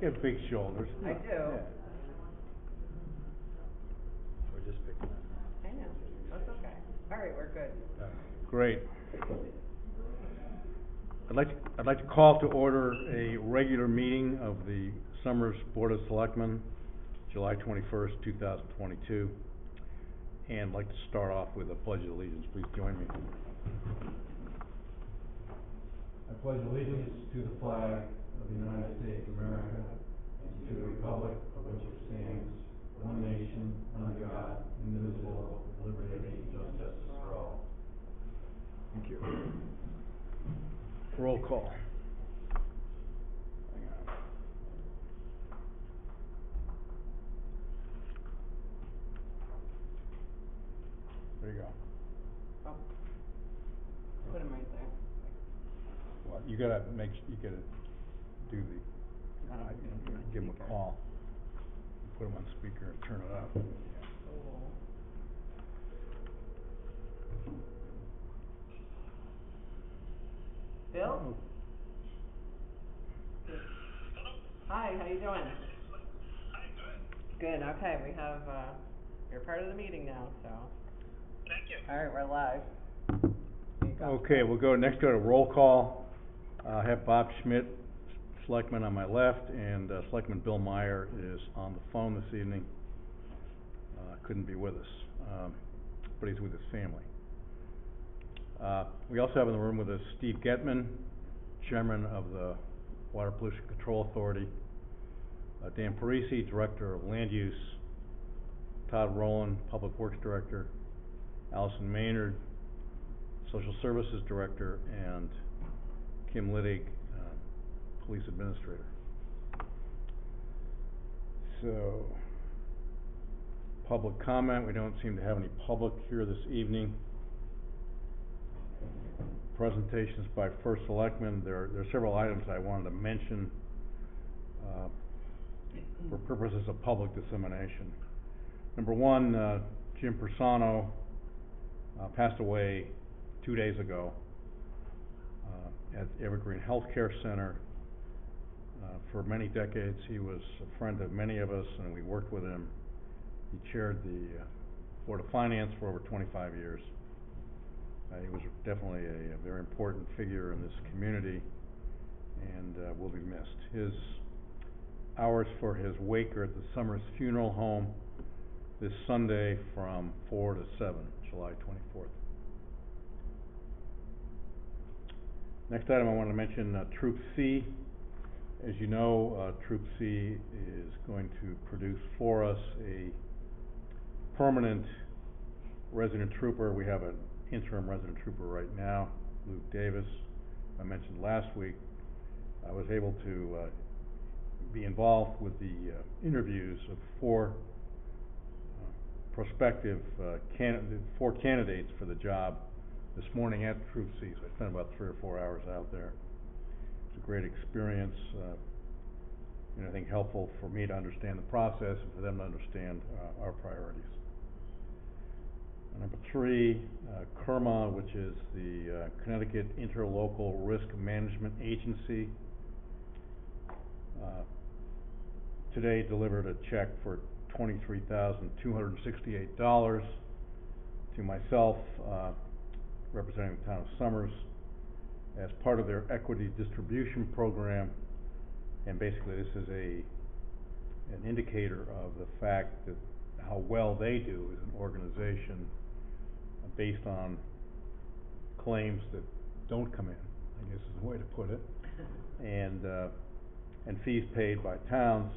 You have big shoulders. I do. Yeah. We're just picking on I know, that's okay. All right, we're good. that. Great. I'd like to call to order a regular meeting of the Summers Board of Selectmen, July 21st, 2022. And I'd like to start off with a pledge of allegiance. Please join me. I pledge allegiance to the flag of the United States of America and to the republic for which it stands, one nation, under God, indivisible, with liberty and justice for all. Thank you. Roll call. Hang on. There you go. Oh, put him right there. Well, you gotta do the, give him a call. Put him on speaker and turn it up. Oh. Bill? Oh. Hi, how you doing? Good, okay, we have, you're part of the meeting now, so. Thank you. All right, we're live. There you go. Okay, we'll go to roll call. I have Bob Schmidt, Selectman, on my left, and Selectman Bill Meyer is on the phone this evening. Couldn't be with us, but he's with his family. We also have in the room with us Steve Getman, Chairman of the Water Pollution Control Authority, Dan Parisi, Director of Land Use, Todd Rowland, Public Works Director, Allison Maynard, Social Services Director, and Kim Littig, Police Administrator. So, public comment, we don't seem to have any public here this evening. Presentations by First Selectmen. There are several items I wanted to mention for purposes of public dissemination. Number one, Jim Persano passed away 2 days ago at Evergreen Healthcare Center. For many decades, he was a friend of many of us, and we worked with him. He chaired the Board of Finance for over 25 years. He was definitely a very important figure in this community, and will be missed. His hours for his wake are at the Summers Funeral Home this Sunday from 4 to 7, July 24th. Next item I want to mention, Troop C. As you know, Troop C is going to produce for us a permanent resident trooper. We have an interim resident trooper right now, Luke Davis. I mentioned last week I was able to be involved with the interviews of four candidates for the job this morning at Troop C. So I spent about 3 or 4 hours out there. It's a great experience. I think helpful for me to understand the process and for them to understand our priorities. Number 3, CIRMA, which is the Connecticut Interlocal Risk Management Agency, today delivered a check for $23,268 to myself, representing the town of Summers, as part of their equity distribution program. And basically this is an indicator of the fact that how well they do as an organization based on claims that don't come in, I guess is the way to put it, and fees paid by towns.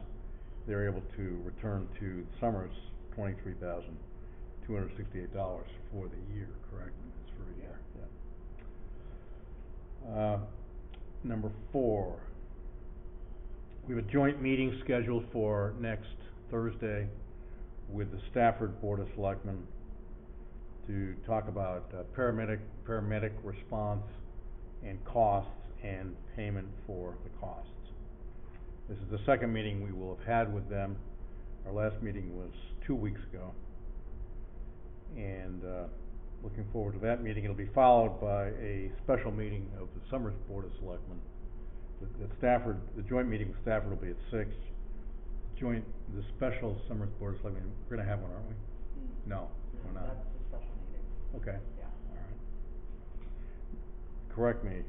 They're able to return to Summers $23,268 for the year, correct? It's for a year, yeah. Number 4, we have a joint meeting scheduled for next Thursday with the Stafford Board of Selectmen to talk about paramedic response and costs and payment for the costs. This is the second meeting we will have had with them. Our last meeting was 2 weeks ago, and looking forward to that meeting. It'll be followed by a special meeting of the Summers Board of Selectmen the Stafford, the joint meeting with Stafford will be at 6. The special summer board of selectmen, we're gonna have one, aren't we? No, we're not. That's the special meeting. Okay. Yeah. All right. Correct me,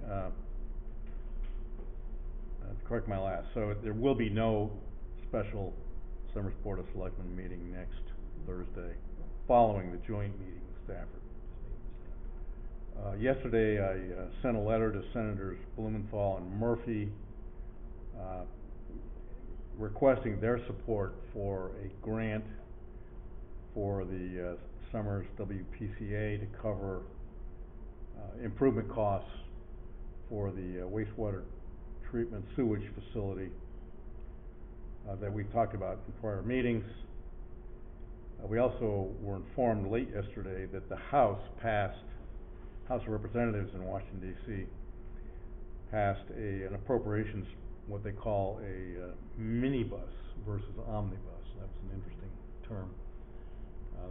correct my last. So there will be no special summer board of selectmen meeting next Thursday, following the joint meeting with Stafford. Yesterday, I sent a letter to Senators Blumenthal and Murphy, requesting their support for a grant for the Summers WPCA to cover improvement costs for the wastewater treatment sewage facility that we talked about in prior meetings. We also were informed late yesterday that the House of Representatives in Washington, D.C. passed an appropriations, what they call a minibus versus omnibus. That was an interesting term.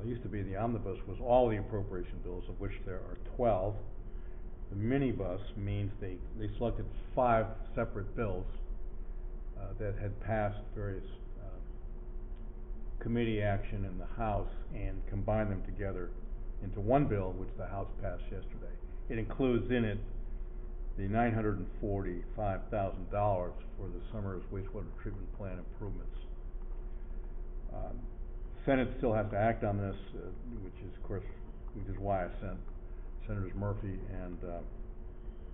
There used to be the omnibus was all the appropriation bills, of which there are 12. The minibus means they selected 5 separate bills that had passed various committee action in the House and combined them together into one bill, which the House passed yesterday. It includes in it the $945,000 for the Summers wastewater treatment plant improvements. Senate still has to act on this, which is why I sent Senators Murphy and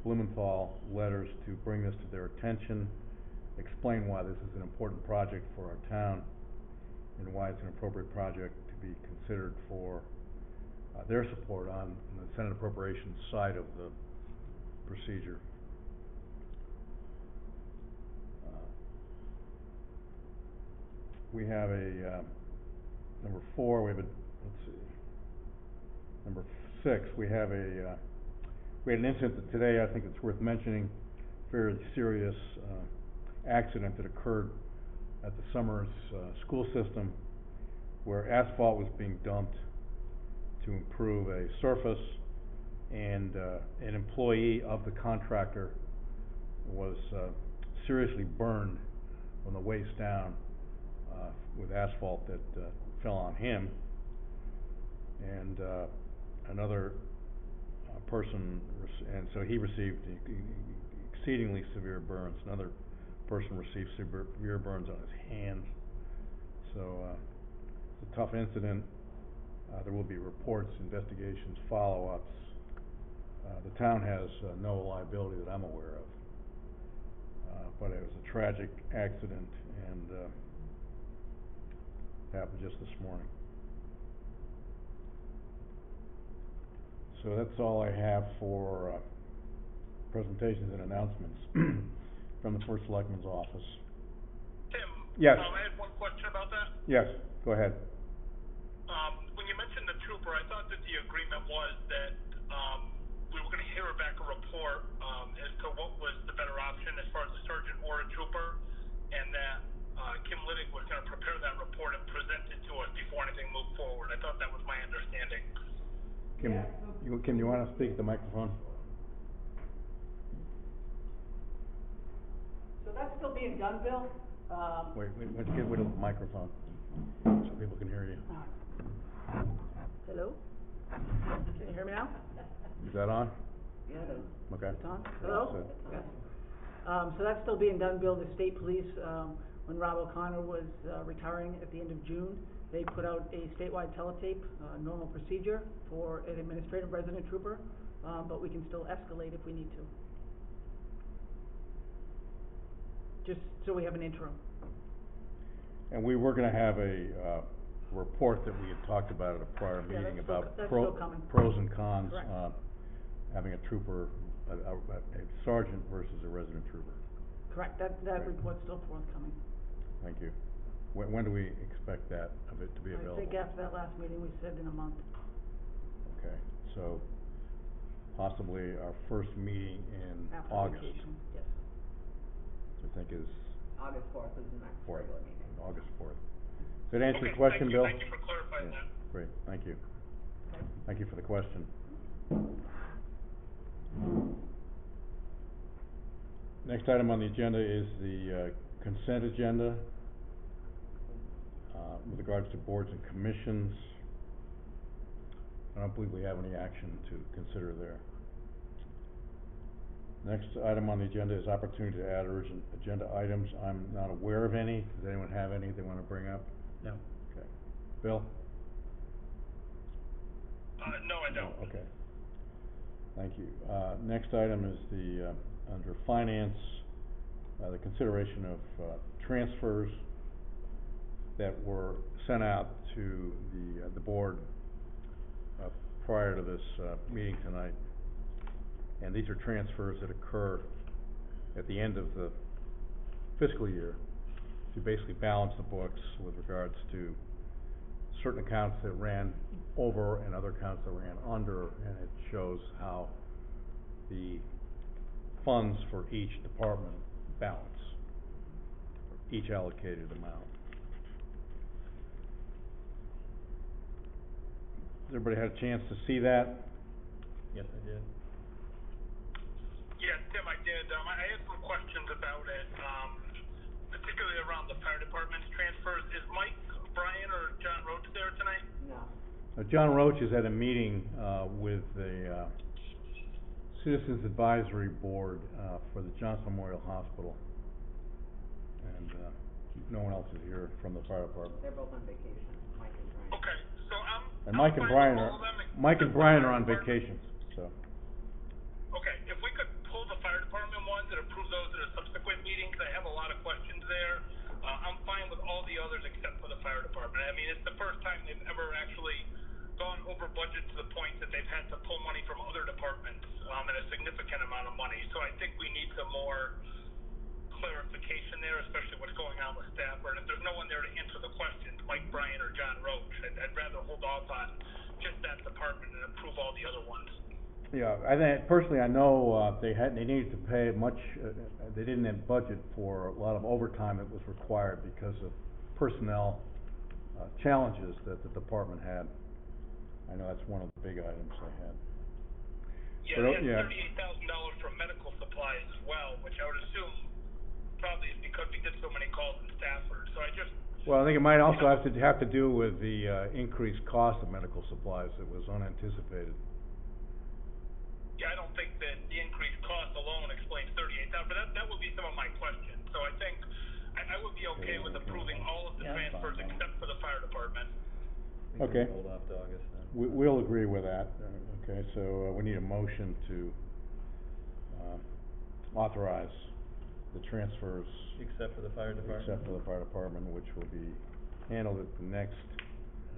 Blumenthal letters to bring this to their attention, explain why this is an important project for our town, and why it's an appropriate project to be considered for their support on the Senate Appropriations side of the procedure. We have a number 4. We have a number 6. We had an incident today. I think it's worth mentioning. Fairly serious accident that occurred at the Summers school system, where asphalt was being dumped to improve a surface, and an employee of the contractor was seriously burned from the waist down with asphalt that fell on him, and another person, and so he received exceedingly severe burns. Another person received severe burns on his hands. So it's a tough incident. There will be reports, investigations, follow-ups. The town has no liability that I'm aware of, but it was a tragic accident, and happened just this morning. So that's all I have for presentations and announcements from the First Selectman's office. Tim? Yes. I had one question about that. Yes, go ahead. When you mentioned the trooper, I thought that the agreement was that we were going to hear back a report as to what was the better option as far as a sergeant or a trooper, and that Kim Liddick was going to prepare that report and present it to us before anything moved forward. I thought that was my understanding. Kim, you want to speak at the microphone? So that's still being done, Bill. Wait, let's get rid of the microphone so people can hear you. Hello? Can you hear me now? Is that on? Yeah, it is. Okay. It's on? Yeah, Hello? that's it. Okay. So that's still being done, Bill. The state police, when Rob O'Connor was retiring at the end of June, they put out a statewide teletape, normal procedure for an administrative resident trooper, but we can still escalate if we need to. Just so we have an interim. And we were going to have a report that we had talked about at a prior meeting about pros and cons having a trooper, a sergeant versus a resident trooper. Correct. That report's still forthcoming. Thank you. When do we expect that of it to be available? I think after that last meeting we said in a month. Okay, so possibly our first meeting in After August. vacation, yes. Which I think is August 4th is the next regular meeting. August 4th. Does that answer your question, Bill? Thank you for clarifying that. Great, thank you. Okay. Thank you for the question. Next item on the agenda is the consent agenda with regards to boards and commissions. I don't believe we have any action to consider there. Next item on the agenda is opportunity to add urgent agenda items. I'm not aware of any. Does anyone have any they want to bring up? No. Okay. Bill? No, I don't. Okay. Thank you. Next item is the, under finance, the consideration of transfers that were sent out to the board prior to this meeting tonight. And these are transfers that occur at the end of the fiscal year to basically balance the books with regards to certain accounts that ran over and other accounts that ran under, and it shows how the funds for each department balance, for each allocated amount. Has everybody had a chance to see that? Yes, I did. Yeah, Tim, I did. I had some questions about it, particularly around the fire department's transfers. Is Mike Bryan or John Roach there tonight? No. John Roach is at a meeting with the Citizens Advisory Board for the Johnson Memorial Hospital, and no one else is here from the fire department. They're both on vacation, Mike and Brian. Okay, so And Mike and Brian are on vacation, so. Okay, if we could pull the fire department ones and approve those at a subsequent meeting, because I have a lot of questions there. I'm fine with all the others except for the fire department. I mean, it's the first time they've ever actually gone over budget to the point that they've had to pull money from other departments, and a significant amount of money. So I think we need some more clarification there, especially what's going on with Stafford. If there's no one there to answer the questions, Mike Bryan or John Roach, I'd rather hold off on just that department and approve all the other ones. Yeah, I think, personally, I know they needed to pay much, they didn't have budget for a lot of overtime that was required because of personnel challenges that the department had. I know that's one of the big items they had. Yeah, they had $38,000 for medical supplies as well, which I would assume probably is because we did so many calls in Stafford. So I just... Well, I think it might also have to do with the increased cost of medical supplies that was unanticipated. Yeah, I don't think that the increased cost alone explains $38,000, but that would be some of my questions. So I think I would be okay with approving all of the transfers except for the fire department. Okay. Hold off to August then. We'll agree with that. Okay, so we need a motion to authorize the transfers. Except for the fire department? Except for the fire department, which will be handled at the next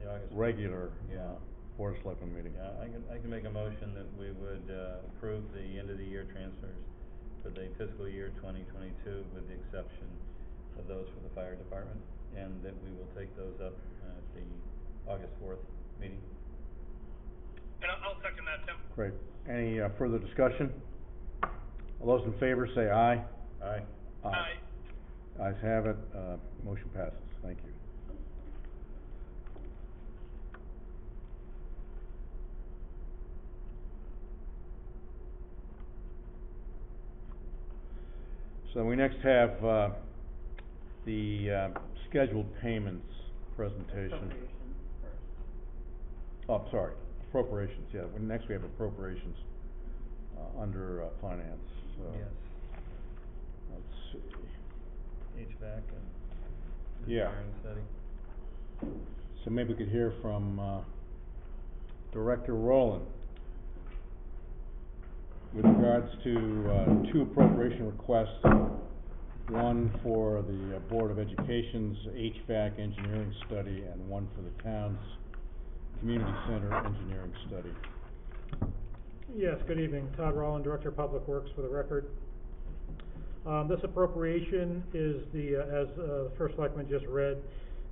The August regular Yeah. Board of Selectmen meeting. Yeah, I can make a motion that we would approve the end of the year transfers for the fiscal year 2022 with the exception of those for the fire department, and that we will take those up at the August 4th meeting. And I'll second that, Tim. Great. Any further discussion? All those in favor say aye. Aye. Aye. Ayes have it, motion passes. Thank you. So we next have the scheduled payments presentation. Appropriations first. Oh, sorry, appropriations, yeah. Next we have appropriations under finance, so. Yes. Let's see. HVAC and Yeah. engineering study. So maybe we could hear from Director Rowland with regards to two appropriation requests, one for the Board of Education's HVAC engineering study and one for the town's community center engineering study. Yes, good evening. Todd Rowland, Director of Public Works, for the record. This appropriation is as the First Selectman just read,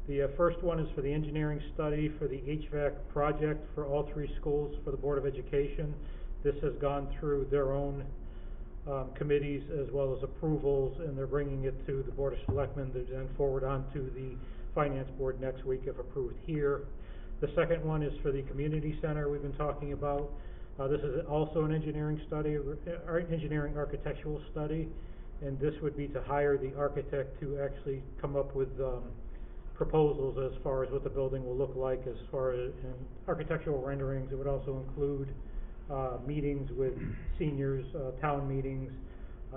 the first one is for the engineering study for the HVAC project for all three schools for the Board of Education. This has gone through their own committees as well as approvals, and they're bringing it to the Board of Selectmen to then forward on to the Finance Board next week if approved here. The second one is for the community center we've been talking about. This is also an engineering study, engineering architectural study. and this would be to hire the architect to actually come up with, proposals as far as what the building will look like, as far as, and architectural renderings. It would also include, meetings with seniors, town meetings,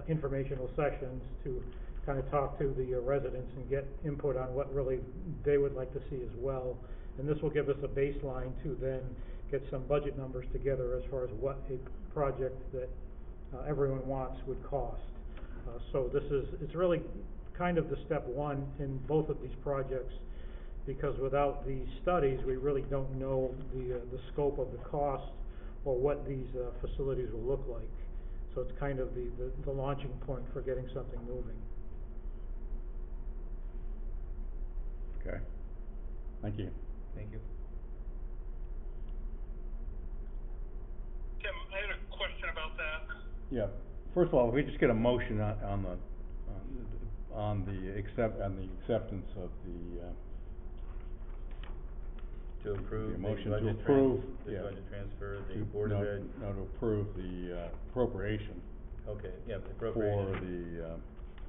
informational sessions to kind of talk to the residents and get input on what really they would like to see as well. And this will give us a baseline to then get some budget numbers together as far as what a project that everyone wants would cost. So it's really kind of the step one in both of these projects, because without these studies, we really don't know the scope of the cost or what these facilities will look like. So it's kind of the launching point for getting something moving. Okay, thank you. Thank you. Tim, I had a question about that. Yeah, first of all, if we just get a motion on the acceptance of the, To approve the the motion budget to approve, the yeah. budget transfer, the to- Board of Ed. No, to approve the appropriation Okay, yeah, the for appropriation.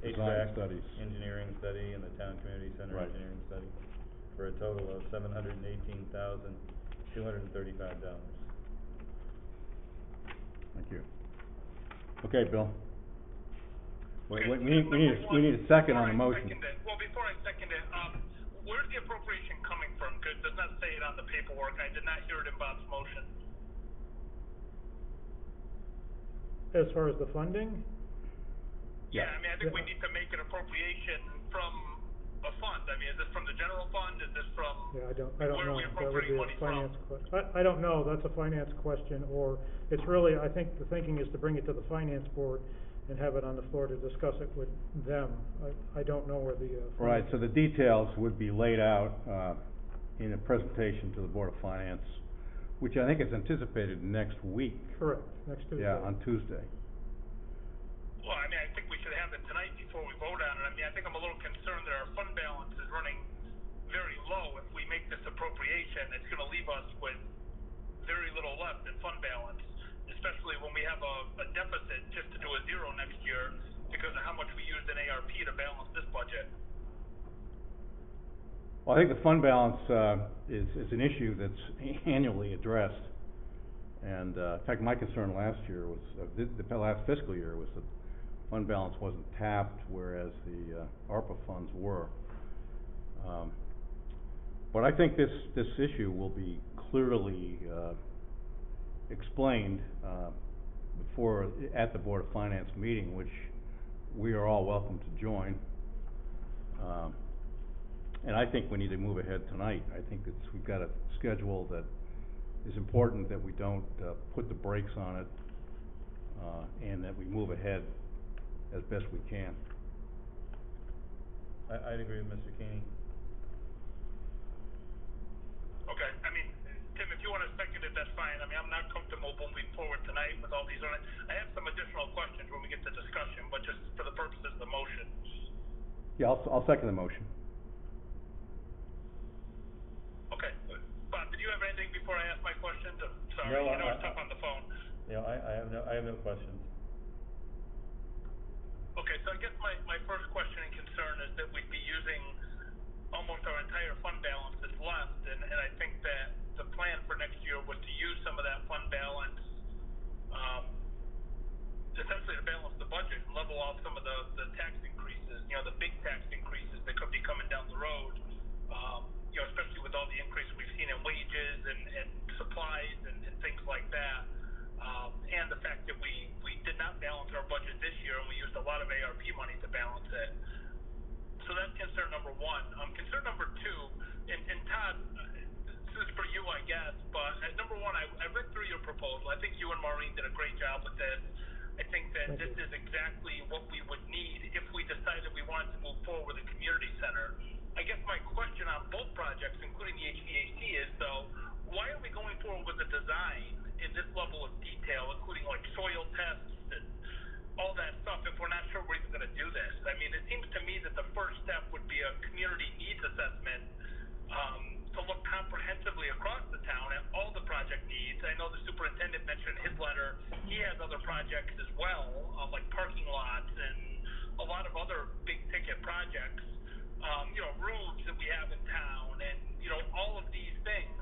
the design HVAC, studies. engineering study, and the town community center Right. engineering study, for a total of $718,235. Thank you. Okay, Bill. Wait, Okay, we need a second on the motion. Well, before I second it, where's the appropriation coming from? Because it does not say it on the paperwork. I did not hear it in Bob's motion. As far as the funding, Yeah, I mean, I think we Yeah. need to make an appropriation from a fund. I mean, is this from the general fund? Is this from? yeah, I don't Where know. are we That would appropriating be a money from? finance question. I don't know, that's a finance question, or it's really, I think the thinking is to bring it to the finance board and have it on the floor to discuss it with them. I don't know where the, Right, so the details would be laid out, in a presentation to the Board of Finance, which I think is anticipated next week. Correct, next Tuesday. Yeah, on Tuesday. Well, I mean, I think we should have it tonight before we vote on it. I mean, I think I'm a little concerned that our fund balance is running very low. If we make this appropriation, it's gonna leave us with very little left in fund balance, especially when we have a deficit just to do a zero next year because of how much we used in ARP to balance this budget. Well, I think the fund balance, is an issue that's annually addressed. And, in fact, my concern last year was, the last fiscal year was that fund balance wasn't tapped, whereas the, ARPA funds were. But I think this issue will be clearly, explained, at the Board of Finance meeting, which we are all welcome to join. And I think we need to move ahead tonight. I think we've got a schedule that is important, that we don't, put the brakes on it, and that we move ahead as best we can. I'd agree with Mr. Keeney. Okay, I mean, Tim, if you wanna second it, that's fine. I mean, I'm not comfortable moving forward tonight with all these on it. I have some additional questions when we get to discussion, but just for the purposes of the motion. Yeah, I'll second the motion. Okay, Bob, did you have anything before I ask my question? Sorry, No, I know it's tough on the phone. Yeah, I have no questions. Okay, so I guess my first question and concern is that we'd be using almost our entire fund balance that's left, and I think that the plan for next year was to use some of that fund balance, essentially to balance the budget and level off some of the tax increases, you know, the big tax increases that could be coming down the road, you know, especially with all the increase we've seen in wages and supplies and things like that. And the fact that we did not balance our budget this year, and we used a lot of ARP money to balance it. So that's concern number one. Concern number two, and Todd, this is for you, I guess, but number one, I read through your proposal. I think you and Maureen did a great job with this. I think that this is exactly what we would need if we decided we wanted to move forward with a community center. I guess my question on both projects, including the HVAC, is though, why are we going forward with the design in this level of detail, including like soil tests and all that stuff, if we're not sure we're even going to do this? I mean, it seems to me that the first step would be a community needs assessment to look comprehensively across the town at all the project needs. I know the superintendent mentioned in his letter he has other projects as well, like parking lots and lot of other big ticket projects, roads that we have in town, and all of these things.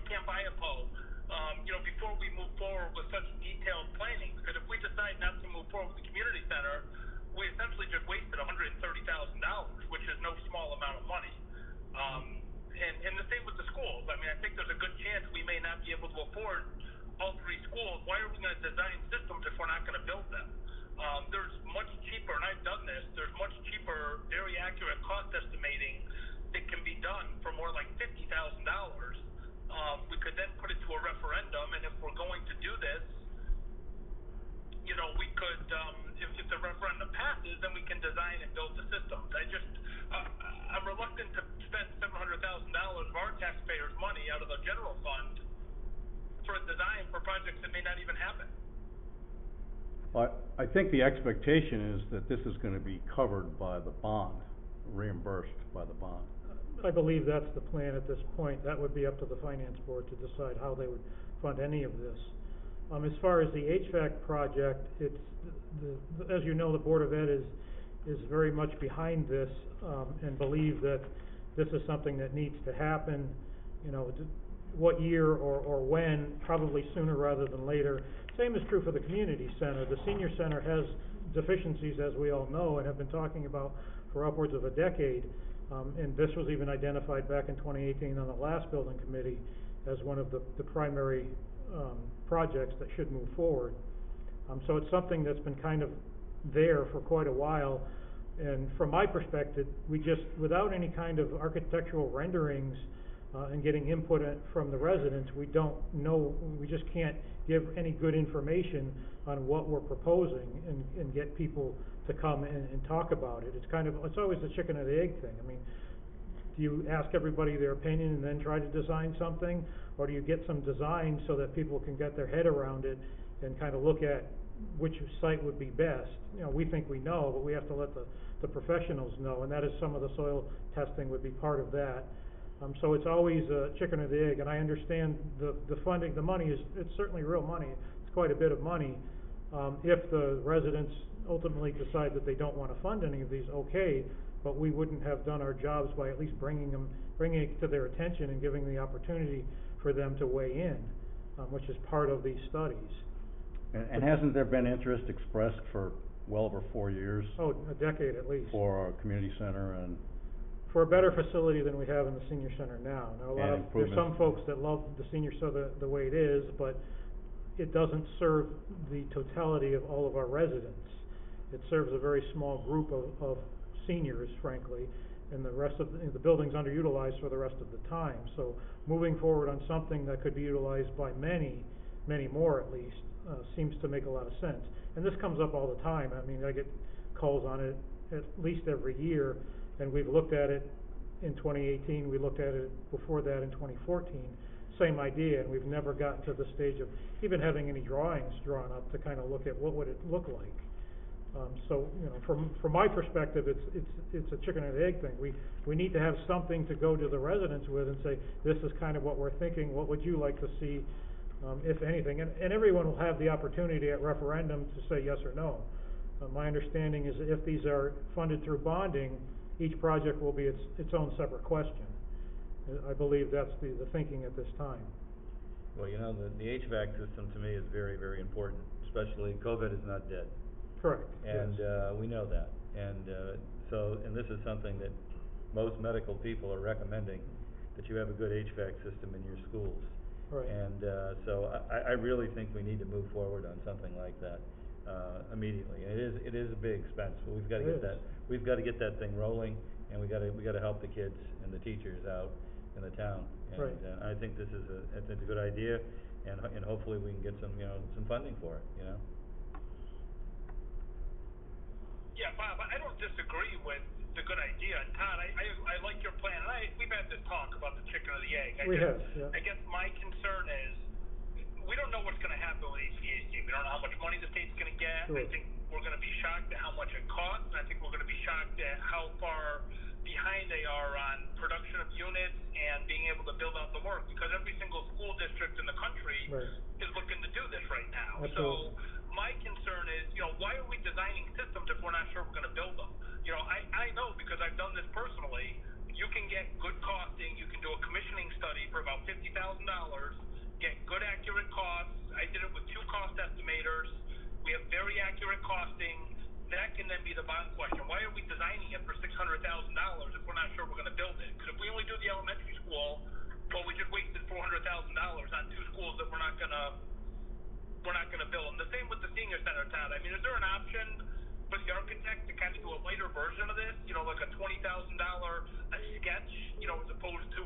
Can't buy a pole. Before we move forward with such detailed planning, because if we decide not to move forward with the community center, we essentially just wasted $130,000, which is no small amount of money. And the same with the schools. I mean, I think there's a good chance we may not be able to afford all three schools. Why are we going to design systems if we're not going to build them? There's much cheaper, and I've done this, there's much cheaper, very accurate cost estimating that can be done for more like $50,000. We could then put it to a referendum, and if we're going to do this, we could, if the referendum passes, then we can design and build the systems. I'm reluctant to spend $700,000 of our taxpayers' money out of the general fund for a design for projects that may not even happen. Well, I think the expectation is that this is gonna be covered by the bond, reimbursed by the bond. I believe that's the plan at this point. That would be up to the finance board to decide how they would fund any of this. As far as the HVAC project, it's, as you know, the Board of Ed is very much behind this, and believe that this is something that needs to happen, what year or when, probably sooner rather than later. Same is true for the community center. The senior center has deficiencies, as we all know, and have been talking about for upwards of a decade. And this was even identified back in 2018 on the last building committee as one of the primary projects that should move forward. So it's something that's been kind of there for quite a while. And from my perspective, we just, without any kind of architectural renderings and getting input from the residents, we don't know, we just can't give any good information on what we're proposing and get people to come and talk about it. It's always the chicken or the egg thing. I mean, do you ask everybody their opinion and then try to design something? Or do you get some design so that people can get their head around it and kind of look at which site would be best? We think we know, but we have to let the professionals know, and that is some of the soil testing would be part of that. So it's always a chicken or the egg, and I understand the funding, the money it's certainly real money. It's quite a bit of money. If the residents ultimately decide that they don't want to fund any of these, okay, but we wouldn't have done our jobs by at least bringing it to their attention and giving the opportunity for them to weigh in, which is part of these studies. And hasn't there been interest expressed for well over 4 years? Oh, a decade at least. For our community center and... For a better facility than we have in the senior center now. There's some folks that love the senior center the way it is, but it doesn't serve the totality of all of our residents. It serves a very small group of seniors, frankly, and the rest of the building's underutilized for the rest of the time. So moving forward on something that could be utilized by many, many more at least, seems to make a lot of sense. And this comes up all the time. I mean, I get calls on it at least every year, and we've looked at it in 2018, we looked at it before that in 2014, same idea, and we've never gotten to the stage of even having any drawings drawn up to kind of look at what would it look like. So, from my perspective, it's a chicken and egg thing. We need to have something to go to the residents with and say, this is kind of what we're thinking, what would you like to see, if anything, and everyone will have the opportunity at referendum to say yes or no. My understanding is that if these are funded through bonding, each project will be its own separate question. I believe that's the thinking at this time. Well, the HVAC system to me is very, very important, especially COVID is not dead. Correct. And yes. We know that. And this is something that most medical people are recommending, that you have a good HVAC system in your schools. Right. And so I really think we need to move forward on something like that immediately. And it is a big expense, but we've got to get that thing rolling, and we got to help the kids and the teachers out in the town. And right. I think this is a good idea, and hopefully we can get some funding for it. Yeah, Bob, I don't disagree with the good idea. And Todd, I like your plan. And we've had this talk about the chicken or the egg. I guess my concern is we don't know what's going to happen with HVAC. We don't know how much money the state's going to get. Sure. I think we're going to be shocked at how much it costs, and I think we're going to be shocked at how far behind they are on production of units and being able to build out the work, because every single school district in the country Right. is looking to do this right now. Absolutely. So my concern is, why are we designing systems if we're not sure we're going to build them? I know, because I've done this personally. You can get good costing. You can do a commissioning study for about $50,000, get good accurate costs. I did it with 2 cost estimators. We have very accurate costing. That can then be the bond question. Why are we designing it for $600,000 if we're not sure we're going to build it? Because if we only do the elementary school, well, we just wasted $400,000 on 2 schools that we're not going to build. And the same with the senior center, Todd. I mean, is there an option for the architect to kind of do a lighter version of this? Like a $20,000 sketch, as opposed to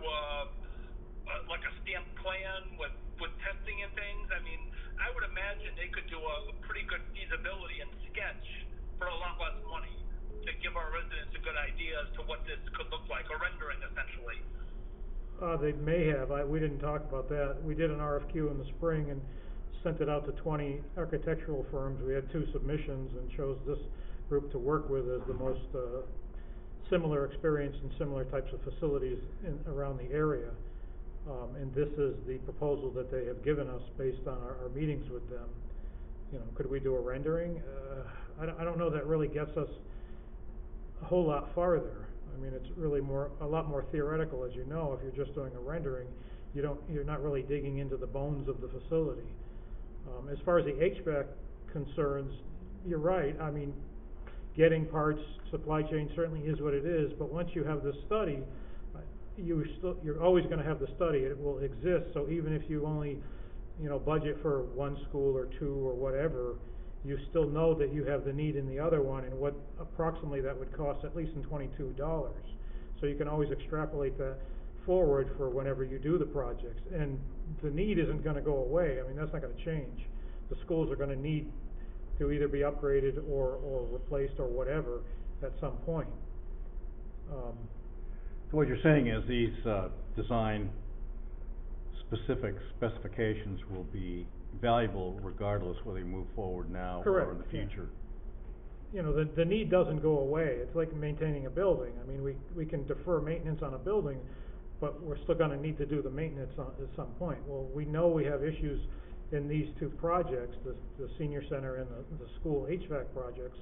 like a stamped plan with testing and things. I mean, I would imagine they could do a pretty good feasibility and sketch for a lot less money to give our residents a good idea as to what this could look like, a rendering essentially. They may have. We didn't talk about that. We did an RFQ in the spring and sent it out to 20 architectural firms. We had 2 submissions and chose this group to work with as the most similar experience and similar types of facilities around the area. And this is the proposal that they have given us based on our meetings with them. Could we do a rendering? I don't know that really gets us a whole lot farther. I mean, it's really a lot more theoretical, as you know. If you're just doing a rendering, you're not really digging into the bones of the facility. As far as the HVAC concerns, you're right. I mean, getting parts, supply chain certainly is what it is, but once you have this study, you're always going to have the study. It will exist. So even if you only budget for 1 school or 2 or whatever, you still know that you have the need in the other one, and what approximately that would cost, at least in $22. So you can always extrapolate that forward for whenever you do the projects. And the need isn't going to go away. I mean, that's not going to change. The schools are going to need to either be upgraded or replaced or whatever at some point. So what you're saying is these design specifications will be valuable regardless whether you move forward now or in the future. Yeah. The need doesn't go away. It's like maintaining a building. I mean, we can defer maintenance on a building, but we're still going to need to do the maintenance at some point. Well, we know we have issues in these 2 projects, the senior center and the school HVAC projects,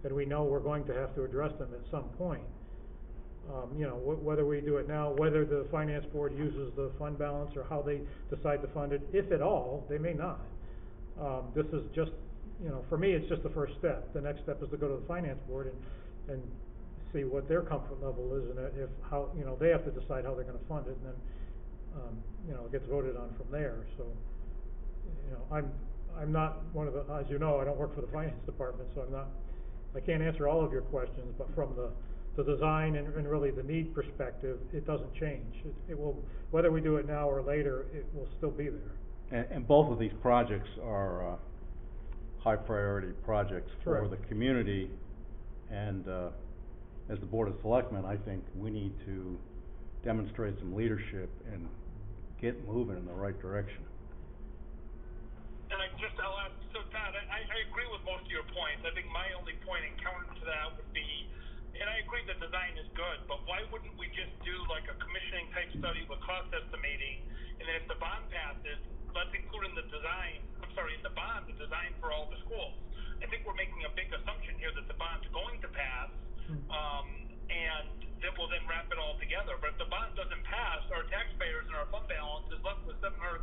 and we know we're going to have to address them at some point. Whether we do it now, whether the finance board uses the fund balance or how they decide to fund it, if at all, they may not. This is just, for me, it's just the first step. The next step is to go to the finance board and see what their comfort level is, and they have to decide how they're going to fund it, and then, it gets voted on from there. So, I'm not one of the, as you know, I don't work for the finance department, so I can't answer all of your questions, but from the design and really the need perspective, it doesn't change. It will, whether we do it now or later, it will still be there. And both of these projects are high priority projects for the community, and as the Board of Selectmen, I think we need to demonstrate some leadership and get moving in the right direction. And I'll ask, so Todd, I agree with most of your points. I think my only point in counter to that would be, and I agree the design is good, but why wouldn't we just do like a commissioning type study with cost estimating, and then if the bond passes, let's include in the design, in the bond, the design for all the schools. I think we're making a big assumption here that the bond's going to pass, and that will then wrap it all together. But if the bond doesn't pass, our taxpayers and our fund balance is left with $700,000,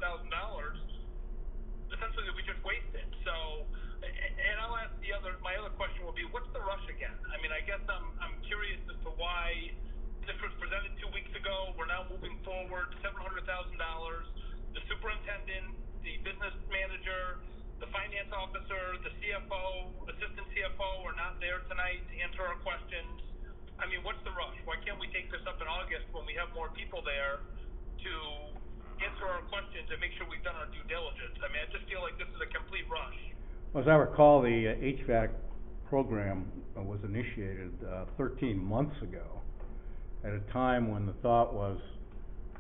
essentially that we just wasted. So, and I'll ask my other question will be, what's the rush again? I mean, I guess I'm curious as to why this was presented 2 weeks ago. We're now moving forward $700,000. The superintendent, the business manager, the finance officer, the CFO, assistant CFO are not there tonight to answer our questions. I mean, what's the rush? Why can't we take this up in August when we have more people there to answer our questions and make sure we've done our due diligence? I mean, I just feel like this is a complete rush. As I recall, the HVAC program was initiated 13 months ago, at a time when the thought was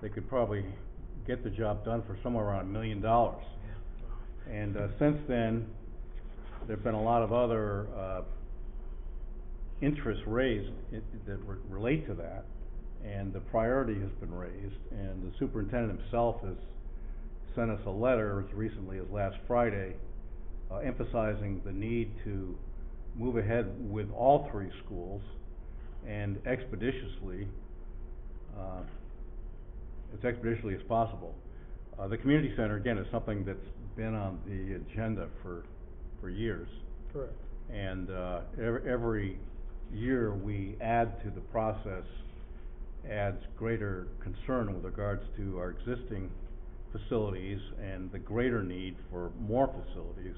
they could probably get the job done for somewhere around $1 million. And since then, there have been a lot of other interests raised that relate to that, and the priority has been raised, and the superintendent himself has sent us a letter as recently as last Friday, emphasizing the need to move ahead with all three schools, and expeditiously, as expeditiously as possible. The community center, again, is something that's been on the agenda for years. Correct. And, every year we add to the process adds greater concern with regards to our existing facilities and the greater need for more facilities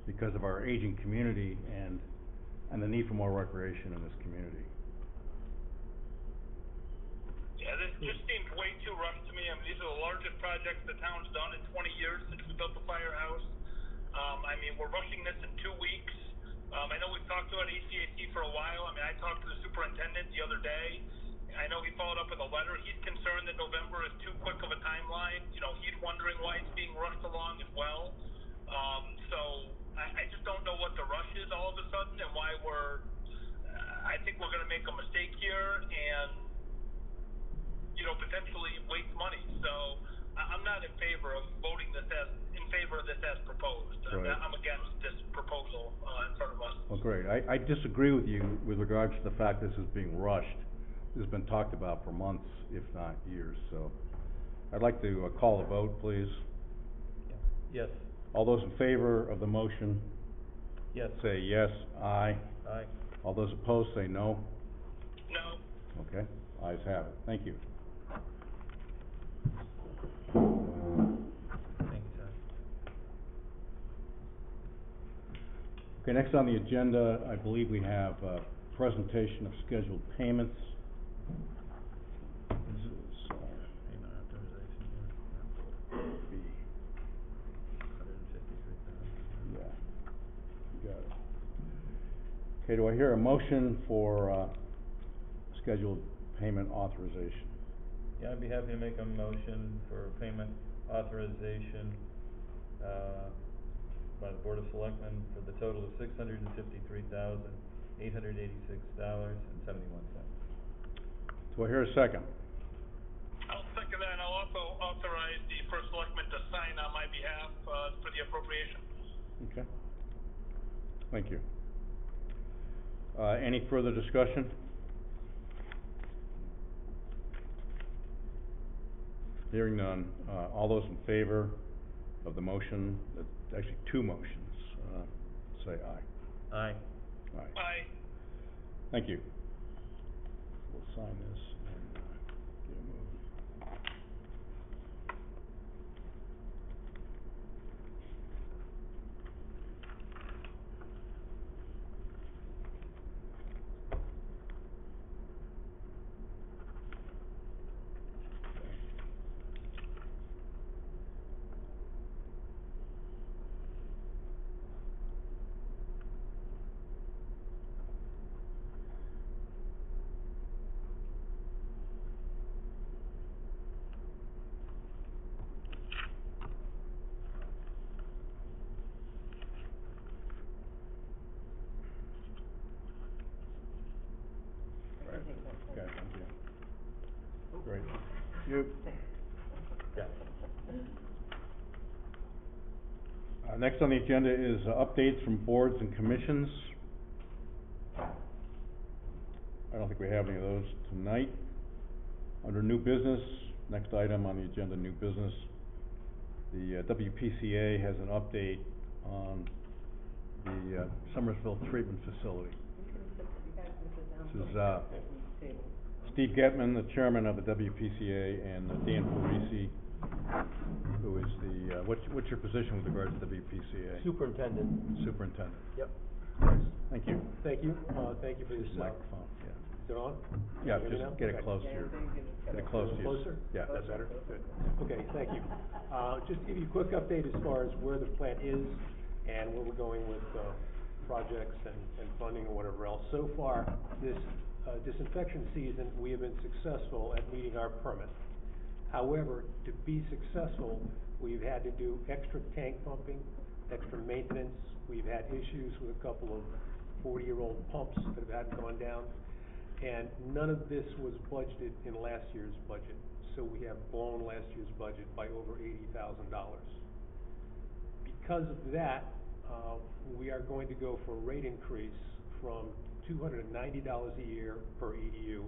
because of our aging community and the need for more recreation in this community. Yeah, this just seems way too rushed to me. I mean, these are the largest projects the town's done in 20 years since we built the firehouse. I mean, we're rushing this in 2 weeks. I know we've talked about ACAC for a while. I mean, I talked to the superintendent the other day. I know he followed up with a letter. He's concerned that November is too quick of a timeline. You know, he's wondering why it's being rushed along as well. So I just don't know what the rush is all of a sudden and why I think we're going to make a mistake here and, you know, potentially waste money. So I'm not in favor of voting in favor of this as proposed. Right. I'm against this proposal in front of us. Well, great. I disagree with you with regards to the fact this is being rushed. This has been talked about for months, if not years, so I'd like to call the vote, please. Yes. All those in favor of the motion, Yes. say yes. Aye. Aye. All those opposed, say no. No. Okay, ayes have it. Thank you. Thank you, Todd. Okay, next on the agenda, I believe we have a presentation of scheduled payments. This is, Payment authorization here. B. $153,000. Yeah, you got it. Okay, do I hear a motion for, scheduled payment authorization? Yeah, I'd be happy to make a motion for payment authorization, by the Board of Selectmen for the total of $653,886.71. Do I hear a second? I'll second that, and I'll also authorize the first selectman to sign on my behalf for the appropriation. Okay. Thank you. Any further discussion? Hearing none, all those in favor of the motion, actually two motions, say aye. Aye. Aye. Aye. Thank you. We'll sign this and, get it moving. Okay, thank you. Great. You. Yeah. Next on the agenda is updates from boards and commissions. I don't think we have any of those tonight. Under new business, next item on the agenda, new business. The WPCA has an update on the Somersville Treatment Facility. This is Steve Getman, the chairman of the WPCA, and Dan Parisi, who is the, what's your position with regard to WPCA? Superintendent. Superintendent. Yep. Thank you. Thank you. Thank you for this. Microphone, yeah. Is it on? Yeah, Can you hear me just now? get it Okay. close to your, get it close to you. Closer? Yeah. That's better? Good. Okay, thank you. Just to give you a quick update as far as where the plant is and where we're going with, projects and funding or whatever else. So far, this, disinfection season, we have been successful at meeting our permit. However, to be successful, we've had to do extra tank pumping, extra maintenance. We've had issues with a couple of 40-year-old pumps that hadn't gone down. And none of this was budgeted in last year's budget, so we have blown last year's budget by over $80,000. Because of that, we are going to go for a rate increase from $290 a year per EDU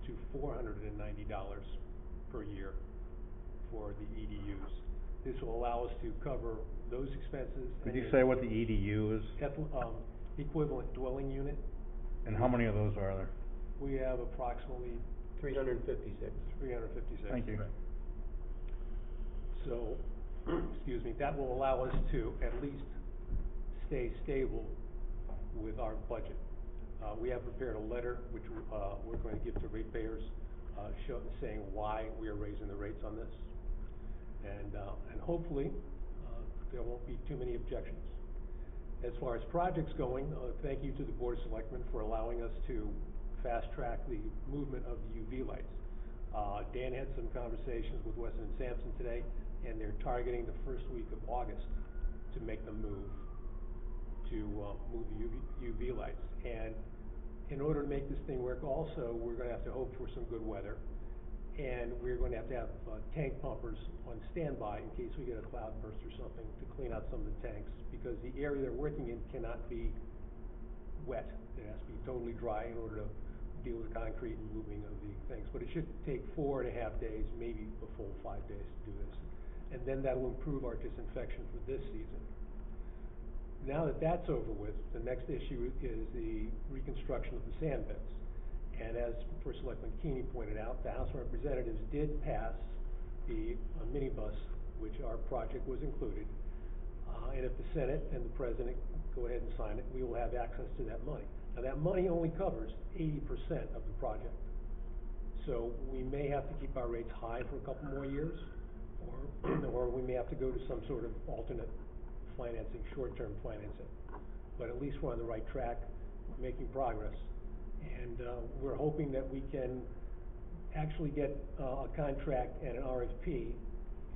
to $490 per year for the EDUs. This will allow us to cover those expenses. Could you say what the EDU is? Equivalent dwelling unit. And how many of those are there? We have approximately 356. 356. Thank you. So, excuse me, that will allow us to at least stay stable with our budget. We have prepared a letter which we're going to give to ratepayers, saying why we are raising the rates on this. And hopefully, there won't be too many objections. As far as projects going, thank you to the Board of Selectmen for allowing us to fast-track the movement of the UV lights. Dan had some conversations with Weston and Sampson today, and they're targeting the first week of August to make the move to move the UV lights. And in order to make this thing work also, we're going to have to hope for some good weather, and we're going to have tank pumpers on standby in case we get a cloud burst or something to clean out some of the tanks, because the area they're working in cannot be wet. It has to be totally dry in order to deal with concrete and moving of the things. But it should take 4.5 days, maybe a full 5 days to do this. And then that will improve our disinfection for this season. Now that that's over with, the next issue is the reconstruction of the sand beds. And as First Selectman Keeney pointed out, the House of Representatives did pass the minibus, which our project was included. And if the Senate and the President go ahead and sign it, we will have access to that money. Now that money only covers 80% of the project. So we may have to keep our rates high for a couple more years, or we may have to go to some sort of alternate financing, short-term financing. But at least we're on the right track, we're making progress. And we're hoping that we can actually get a contract and an RFP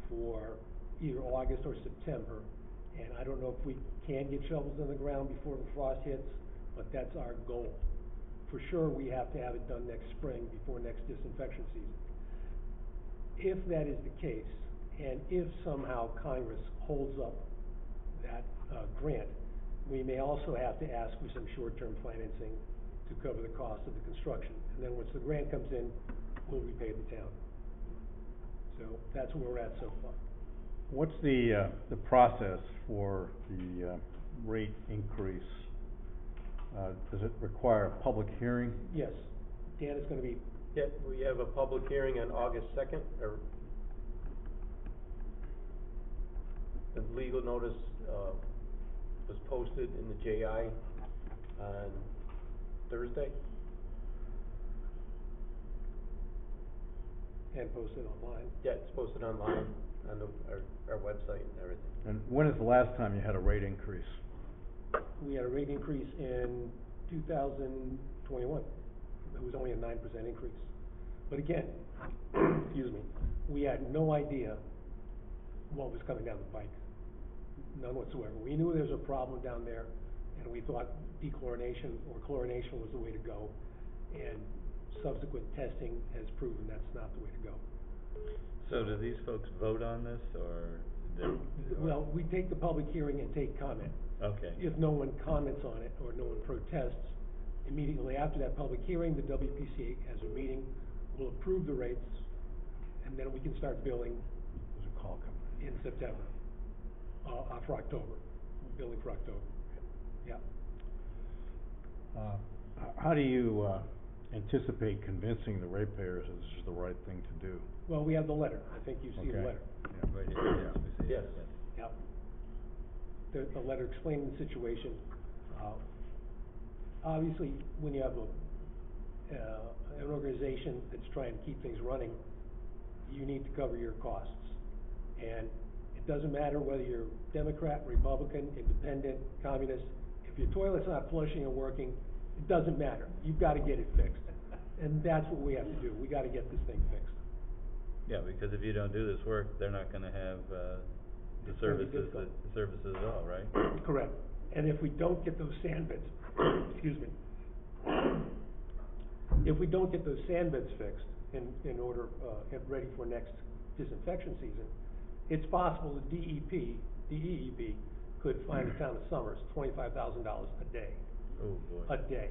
for either August or September. And I don't know if we can get shovels in the ground before the frost hits, but that's our goal. For sure, we have to have it done next spring before next disinfection season. If that is the case, and if somehow Congress holds up that grant, we may also have to ask for some short-term financing to cover the cost of the construction. And then once the grant comes in, we'll repay the town. So that's where we're at so far. What's the process for the rate increase? Does it require a public hearing? Yes, Dan is going to be. Yeah, we have a public hearing on August 2nd, or the legal notice was posted in the JI on Thursday. And posted online. Yeah, it's posted online on our website and everything. And when is the last time you had a rate increase? We had a rate increase in 2021. It was only a 9% increase. But again, excuse me, we had no idea what was coming down the pike. None whatsoever. We knew there was a problem down there, and we thought dechlorination or chlorination was the way to go. And subsequent testing has proven that's not the way to go. So do these folks vote on this, or? Well, we take the public hearing and take comment. Okay. If no one comments on it or no one protests, immediately after that public hearing, the WPCA has a meeting, will approve the rates, and then we can start billing. There's a call coming in September, for October, billing for October. Yeah. How do you anticipate convincing the ratepayers that this is the right thing to do? Well, we have the letter. I think you see the letter. Yeah. Right here, yes, we see it. Yes. Yeah. The letter explaining the situation. Obviously, when you have an organization that's trying to keep things running, you need to cover your costs. And it doesn't matter whether you're Democrat, Republican, Independent, Communist. If your toilet's not flushing and working, it doesn't matter. You've got to get it fixed. And that's what we have to do. We got to get this thing fixed. Yeah, because if you don't do this work, they're not gonna have, the It's gonna be services difficult. at all, right? Correct. And if we don't get those sand beds excuse me, if we don't get those sand beds fixed in order, get ready for next disinfection season, it's possible the DEP could fine the town of Summers $25,000 a day. Oh, boy. A day.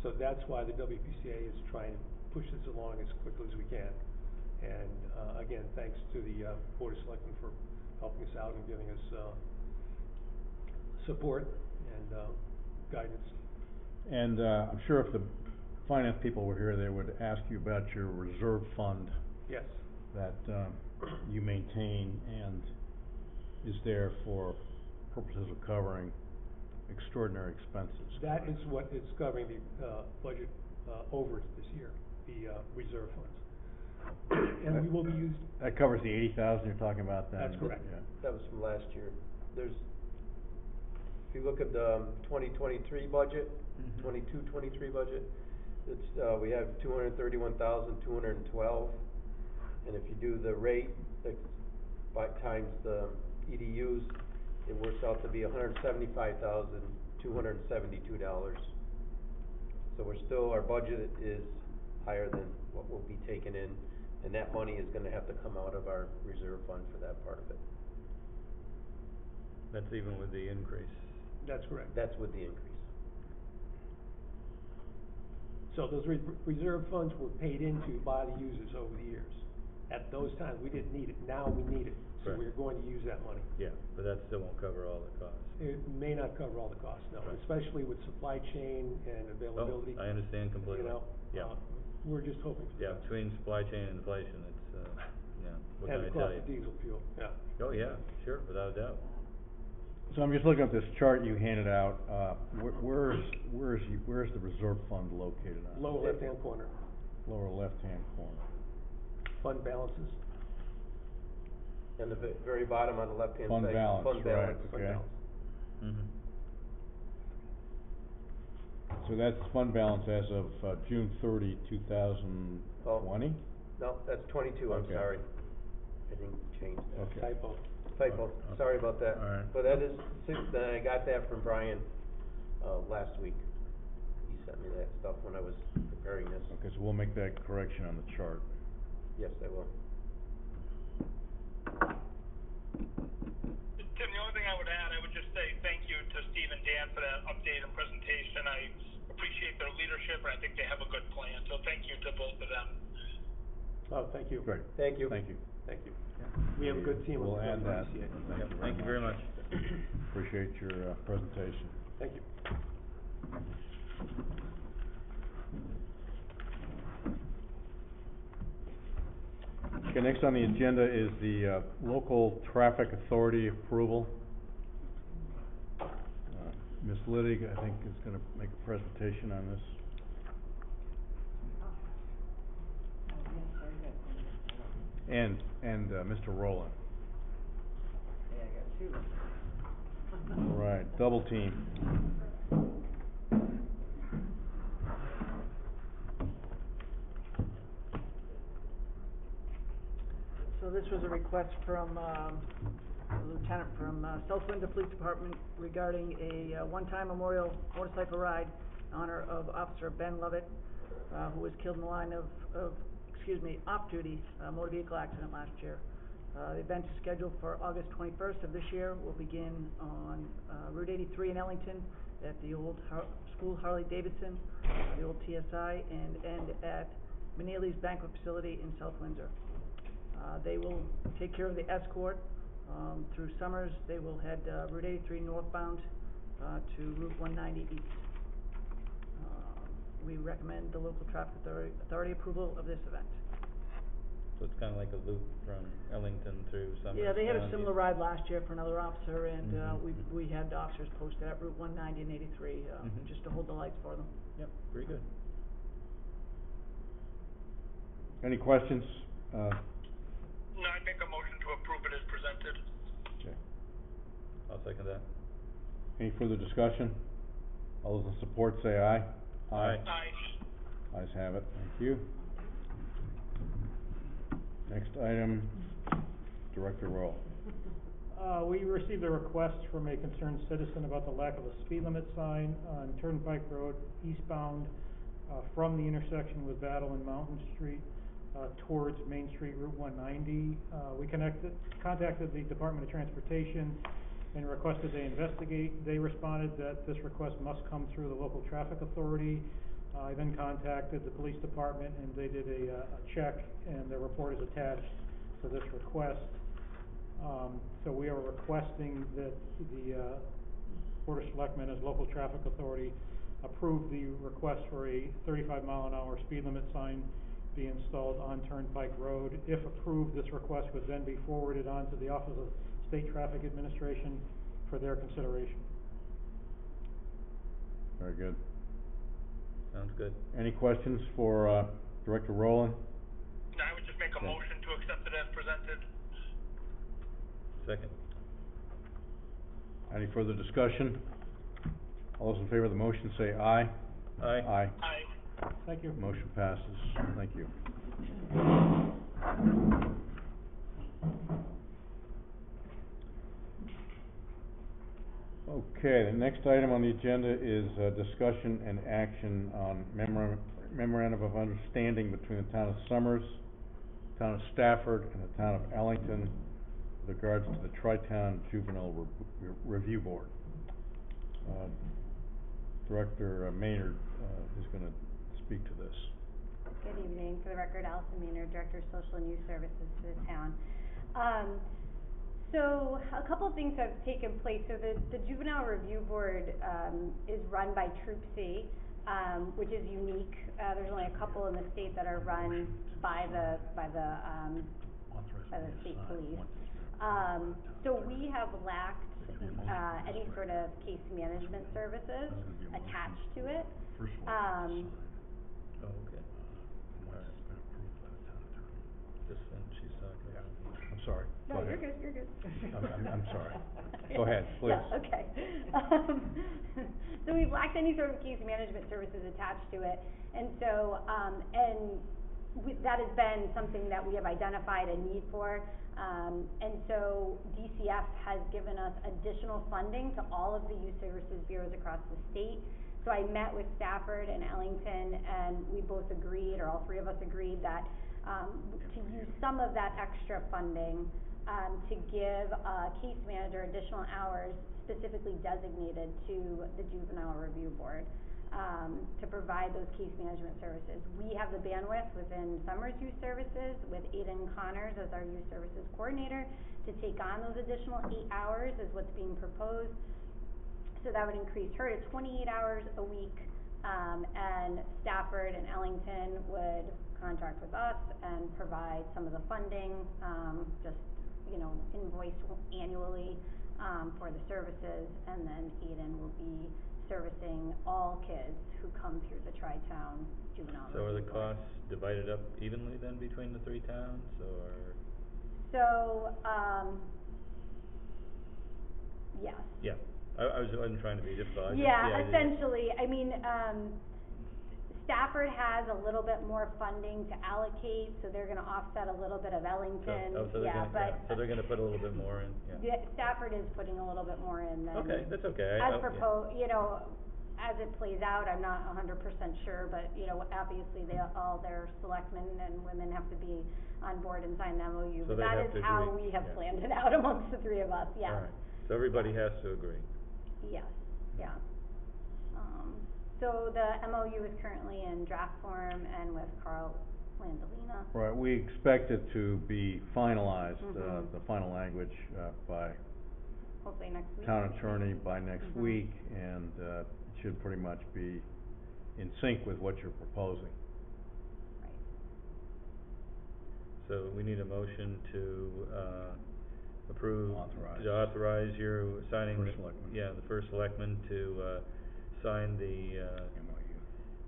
So that's why the WPCA is trying to push this along as quickly as we can. And, again, thanks to the, Board of Selectmen for helping us out and giving us, support and, guidance. And, I'm sure if the finance people were here, they would ask you about your reserve fund Yes. that, you maintain and is there for purposes of covering extraordinary expenses. That is what is covering the, budget, overage this year, the, reserve funds. And we will be used. That covers the 80,000 you're talking about then? That's correct. Yeah. That was from last year. If you look at the 2023 budget, 22-23 budget, it's, we have 231,212. And if you do the rate, that's by times the EDUs, it works out to be $175,272. So we're still, our budget is higher than what will be taken in, and that money is gonna have to come out of our reserve fund for that part of it. That's even with the increase. That's correct. That's with the increase. So those reserve funds were paid into by the users over the years. At those times, we didn't need it, now we need it, so Correct. we're going to use that money. Yeah, but that still won't cover all the costs. It may not cover all the costs, no, Right. especially with supply chain and availability. Oh, I understand completely. You know, Yeah. we're just hoping for Yeah, that. between supply chain and inflation, it's, yeah, what And can I the tell cost you? of diesel fuel, yeah. Oh, yeah, sure, without a doubt. So I'm just looking at this chart you handed out, where's the reserve fund located on? Lower left-hand corner, Lower left-hand corner. fund balances. And the very bottom on the left-hand side. Fund balance, Fund right, balance. Fund okay. balance. Mm-hmm. So that's fund balance as of, June 30, 2020? No, that's 22, I'm Okay. sorry. I didn't change that. Okay. Typo. Typo, Okay. sorry about that. All right. But that is, I got that from Brian, last week. He sent me that stuff when I was preparing this. Okay, so we'll make that correction on the chart. Yes, I will. Tim, the only thing I would add, I would just say thank you to Steve and Dan for that update and presentation. I appreciate their leadership, and I think they have a good plan, so thank you to both of them. Oh, thank you. Great. Thank you. Thank you. Thank you. We have a good team. We'll add that. Yep, thank you very much. Appreciate your, presentation. Thank you. Okay, next on the agenda is the, local traffic authority approval. Ms. Liddig, I think, is gonna make a presentation on this. And, Mr. Rowland. Hey, I got two. All right, double team. So this was a request from, a lieutenant from, South Windsor Police Department regarding a, one-time memorial motorcycle ride in honor of Officer Ben Lovett, who was killed in the line of off-duty, motor vehicle accident last year. The event is scheduled for August 21st of this year. Will begin on, Route 83 in Ellington at the old school Harley-Davidson, the old TSI, and end at Maneli's Banquet Facility in South Windsor. They will take care of the escort, through Summers. They will head, Route 83 northbound, to Route 190 east. We recommend the local traffic authority approval of this event. So it's kinda like a loop from Ellington through Summers. Yeah, they had a down similar east. ride last year for another officer, and, Mhm. we had officers posted at Route 190 and 83, Mhm. just to hold the lights for them. Yep, very good. Any questions? No, I make a motion to approve it as presented. Okay. I'll second that. Any further discussion? All those in support say aye. Aye. Aye. Ayes have it, thank you. Next item, Director Rowe. We received a request from a concerned citizen about the lack of a speed limit sign on Turnpike Road eastbound, from the intersection with Battle and Mountain Street, towards Main Street Route 190. We contacted the Department of Transportation and requested they investigate. They responded that this request must come through the local traffic authority. I then contacted the police department and they did a check, and the report is attached to this request. So we are requesting that the Board of Selectmen, as local traffic authority, approve the request for a 35-mile-an-hour speed limit sign be installed on Turnpike Road. If approved, this request would then be forwarded on to the Office of State Traffic Administration for their consideration. Very good. Sounds good. Any questions for, Director Rowland? No, I would just make a Okay. motion to accept it as presented. Second. Any further discussion? All those in favor of the motion say aye. Aye. Aye. Aye. Thank you. Motion passes. Thank you. Okay, the next item on the agenda is discussion and action on memorandum of understanding between the town of Somers, town of Stafford, and the town of Ellington with regards to the Tri-Town Juvenile Review Board. Director Maynard is gonna speak to this. Good evening. For the record, Allison Maynard, Director of Social and Youth Services for the town. So a couple of things have taken place. So the Juvenile Review Board is run by Troop C, which is unique. There's only a couple in the state that are run by the state police. So we have lacked any sort of case management services attached to it. Oh, okay. This one she's talking about. I'm sorry. No, Go you're ahead. good, you're good. I'm sorry. Go ahead, please. Yeah, okay. So we've lacked any sort of case management services attached to it, and so, that has been something that we have identified a need for, and so DCF has given us additional funding to all of the youth services bureaus across the state. So I met with Stafford and Ellington, and we both agreed, or all three of us agreed, that to use some of that extra funding to give a case manager additional hours specifically designated to the Juvenile Review Board to provide those case management services. We have the bandwidth within Somers Youth Services with Aidan Connors as our Youth Services Coordinator to take on those additional 8 hours is what's being proposed. So that would increase her to 28 hours a week, and Stafford and Ellington would contract with us and provide some of the funding, just, invoiced annually, for the services, and then Aidan will be servicing all kids who come through the Tri-Town Juvenile So are the Review Board. costs divided up evenly then between the three towns, or? So, yes. Yeah, I wasn't trying to be difficult. Yeah, essentially, I mean, Stafford has a little bit more funding to allocate, so they're gonna offset a little bit of Ellington, So they're gonna put a little bit more in, yeah. Stafford is putting a little bit more in than. Okay, that's okay. As proposed, as it plays out, I'm not 100% sure, but, obviously all their selectmen and women have to be on board and sign the MOU. So But they that have is to how agree, we have yeah. planned it out amongst the three of us, yes. All right, so everybody has to agree. Yes, yeah. So the MOU is currently in draft form and with Carl Landolina. Right, we expect it to be finalized, Mhm. the final language, by Hopefully next week. town attorney by next Mhm. week, and, it should pretty much be in sync with what you're proposing. Right. So we need a motion to, approve. Authorize. To authorize your signing. First selectman. Yeah, the first selectman to, sign the, MOU,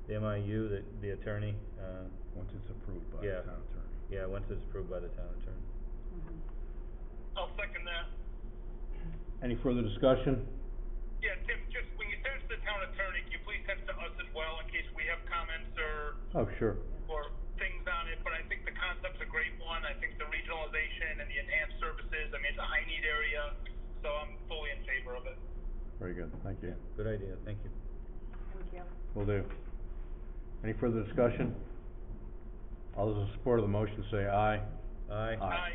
the MIU, the attorney, once it's approved by the Yeah. town attorney. yeah, once it's approved by the town attorney. Mhm. I'll second that. Any further discussion? Yeah, Tim, just when you send it to the town attorney, can you please send it to us as well in case we have comments or Oh, sure. things on it? But I think the concept's a great great one. I think the regionalization and the enhanced services, I mean, it's a high need area, so I'm fully in favor of it. Very good, thank you. Good idea, thank you. Thank you. Will do. Any further discussion? All those in support of the motion say aye. Aye. Aye.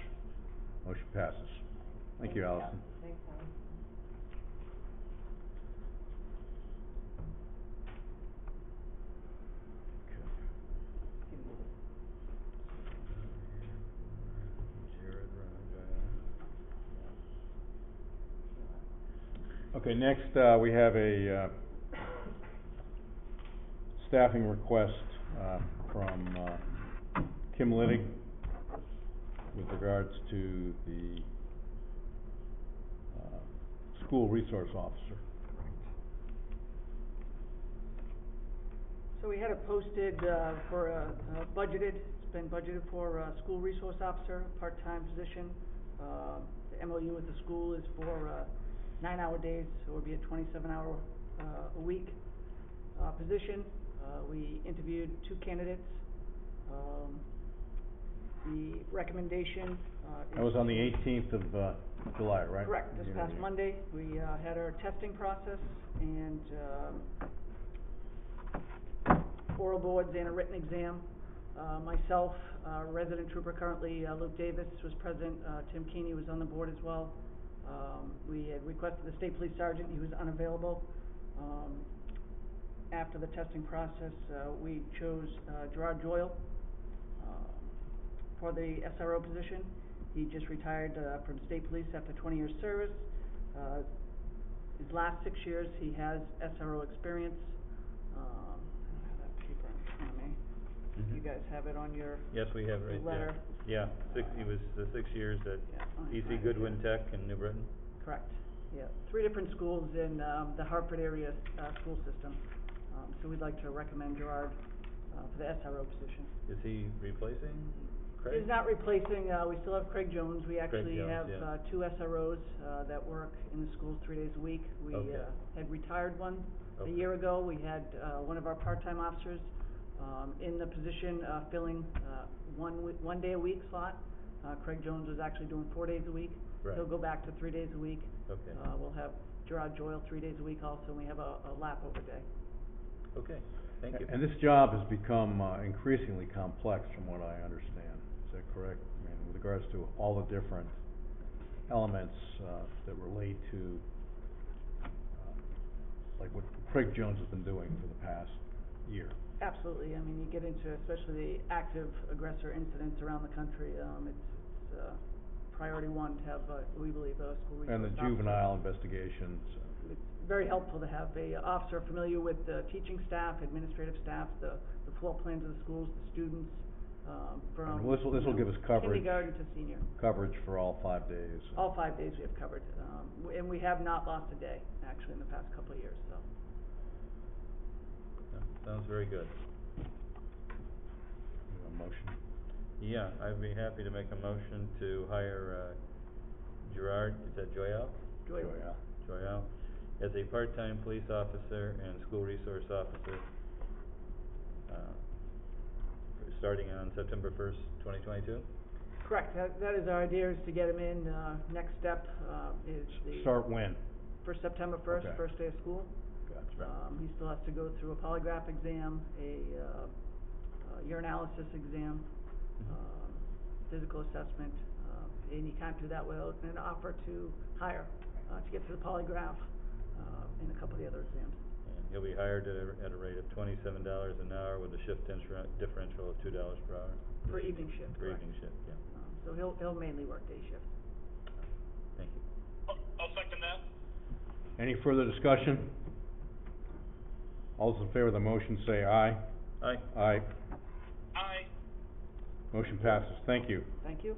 Motion passes. Thank you, Allison. Thanks, Alan. Jared, Okay, next, we have a, staffing request, from, Kim Liddig with regards to the, school resource officer. So we had it posted, for budgeted, it's been budgeted for a school resource officer, part-time position. The MOU with the school is for, 9-hour days, so it would be a 27-hour, a week, position. We interviewed 2 candidates. The recommendation, is. That was on the 18th of, July, right? Correct, this The past interview. Monday, we, had our testing process and, oral boards and a written exam. Myself, resident trooper currently, Luke Davis was present, Tim Keeney was on the board as well. We had requested the state police sergeant, he was unavailable. After the testing process, we chose, Gerard Joyle, for the SRO position. He just retired, from state police after 20 years service. His last 6 years, he has SRO experience. I don't have that paper in front of me. Mhm. You guys have it on your Yes, we have it right there. letter. Yeah, he was, 6 years at Yeah, let me EC find it Goodwin here. Tech in New Britain. Correct, yeah. 3 different schools in, the Hartford area, school system. So we'd like to recommend Gerard, for the SRO position. Is he replacing Craig? He's not replacing, we still have Craig Jones. We actually Jones, have, yeah. 2 SROs, that work in the schools 3 days a week. We, Okay. had retired one a Okay. year ago. We had, one of our part-time officers, in the position, filling, 1 day a week slot. Craig Jones was actually doing 4 days a week. Right. He'll go back to 3 days a week. Okay. We'll have Gerard Joyle 3 days a week also, and we have a lap over day. Okay, thank you. And this job has become, increasingly complex from what I understand. Is that correct? I mean, with regards to all the different elements, that relate to, like what Craig Jones has been doing for the past year. Absolutely. I mean, you get into especially the active aggressor incidents around the country. It's priority 1 to have, we believe, a school resource And the officer. juvenile investigations. It's very helpful to have a officer familiar with the teaching staff, administrative staff, the floor plans of the schools, the students, from, And this will give us coverage. kindergarten to senior. Coverage for all 5 days. All 5 days we have covered. And we have not lost a day, actually, in the past couple of years, so. Sounds very good. You have a motion? Yeah, I'd be happy to make a motion to hire, Gerard, is that Joyal? Joy. Joyal, as a part-time police officer and school resource officer, starting on September 1st, 2022? Correct. That is our idea, is to get him in. Next step, is the. Start when? For September 1st, Okay. first day of school. Gotcha. He still has to go through a polygraph exam, a urinalysis exam, physical assessment, and you can't do that without an offer to hire, to get to the polygraph, and a couple of the other exams. And he'll be hired at a rate of $27 an hour with a shift differential of $2 per hour. For evening shift, For correct. evening shift, yeah. So he'll mainly work day shift. Thank you. I'll second that. Any further discussion? All those in favor of the motion say aye. Aye. Aye. Aye. Motion passes. Thank you, Thank you.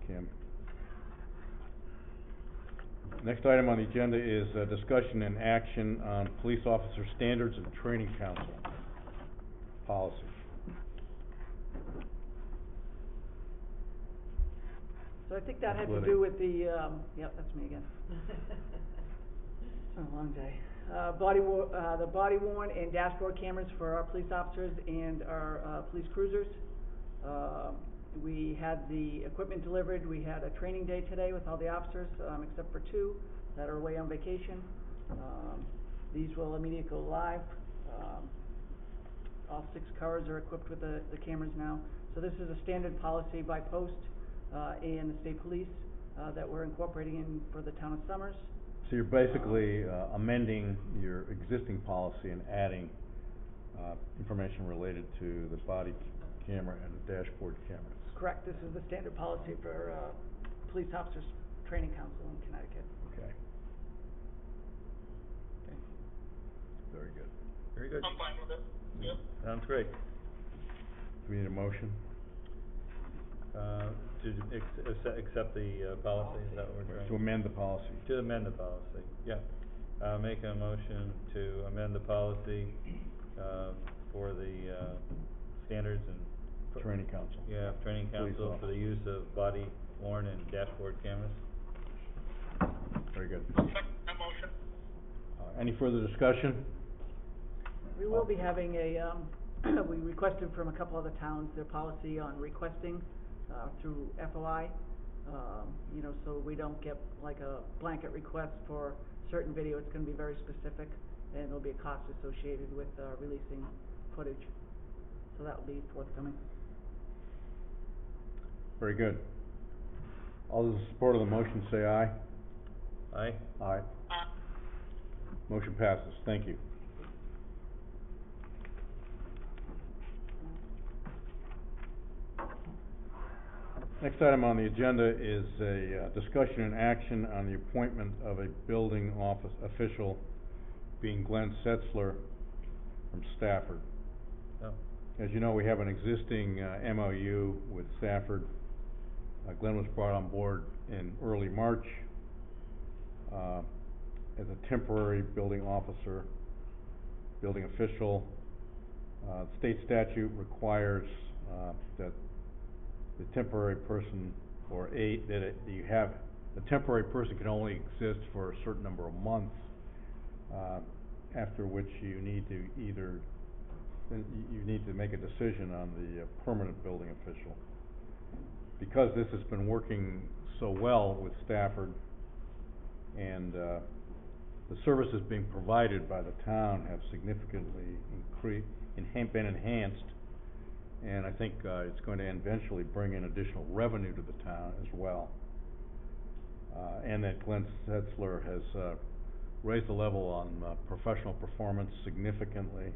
Kim. Next item on the agenda is discussion and action on Police Officer Standards and Training Council policy. So I think that had to Athletic. do with the, yep, that's me again. It's been a long day. The body worn and dashboard cameras for our police officers and our, police cruisers. We had the equipment delivered, we had a training day today with all the officers, except for two that are away on vacation. These will immediately go live. All 6 cars are equipped with the cameras now. So this is a standard policy by post, and the state police, that we're incorporating in for the town of Summers. So you're basically amending your existing policy and adding information related to the body camera and the dashboard cameras. Correct, this is the standard policy for, Police Officers Training Council in Connecticut. Okay. Okay. Very good. Very good. I'm fine with it, yep. Sounds great. Do we need a motion? To accept the policy, is that what we're trying? To amend the policy. To amend the policy, yeah. Make a motion to amend the policy, for the, standards and. Training council. Yeah, training Police council for the use of body worn and dashboard cameras. Very good. I'll second that motion. Any further discussion? We will be having a, we requested from a couple other towns their policy on requesting, through FOI. You know, so we don't get like a blanket request for certain video, it's gonna be very specific, and there'll be a cost associated with, releasing footage. So that will be forthcoming. Very good. All those in support of the motion say aye. Aye? Aye. Motion passes. Thank you. Next item on the agenda is a discussion and action on the appointment of a building office official, being Glenn Setzler from Stafford. Oh. As you know, we have an existing MOU with Stafford. Glenn was brought on board in early March as a temporary building officer, building official. State statute requires that the temporary person, the temporary person can only exist for a certain number of months, after which you need to make a decision on the permanent building official. Because this has been working so well with Stafford, and the services being provided by the town have significantly been enhanced, and I think it's going to eventually bring in additional revenue to the town as well. And that Glenn Setzler has raised the level on professional performance significantly.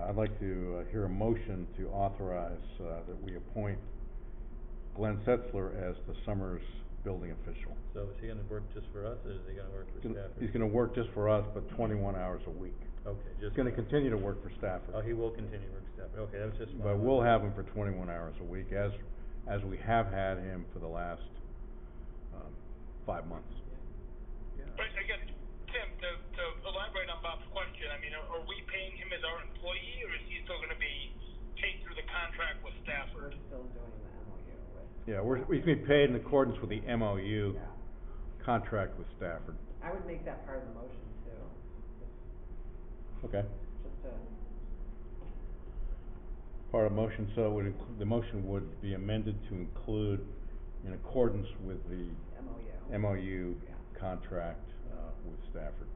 I'd like to hear a motion to authorize that we appoint Glenn Setzler as the Summers building official. So is he gonna work just for us, or is he gonna work for Stafford? He's gonna work just for us, but 21 hours a week. Okay, just. He's gonna continue to work for Stafford. Oh, he will continue to work for Stafford, okay, that was just. But we'll have him for 21 hours a week, as we have had him for the last 5 months. Yeah. But I guess, Tim, to elaborate on Bob's question, I mean, are we paying him as our employee, or is he still gonna be paid through the contract with Stafford? We're still doing the MOU with. Yeah, we can be paid in accordance with the MOU Yeah. contract with Stafford. I would make that part of the motion too, Okay. just to, Part of motion, so the motion would be amended to include, in accordance with the MOU. MOU Yeah. contract with Stafford.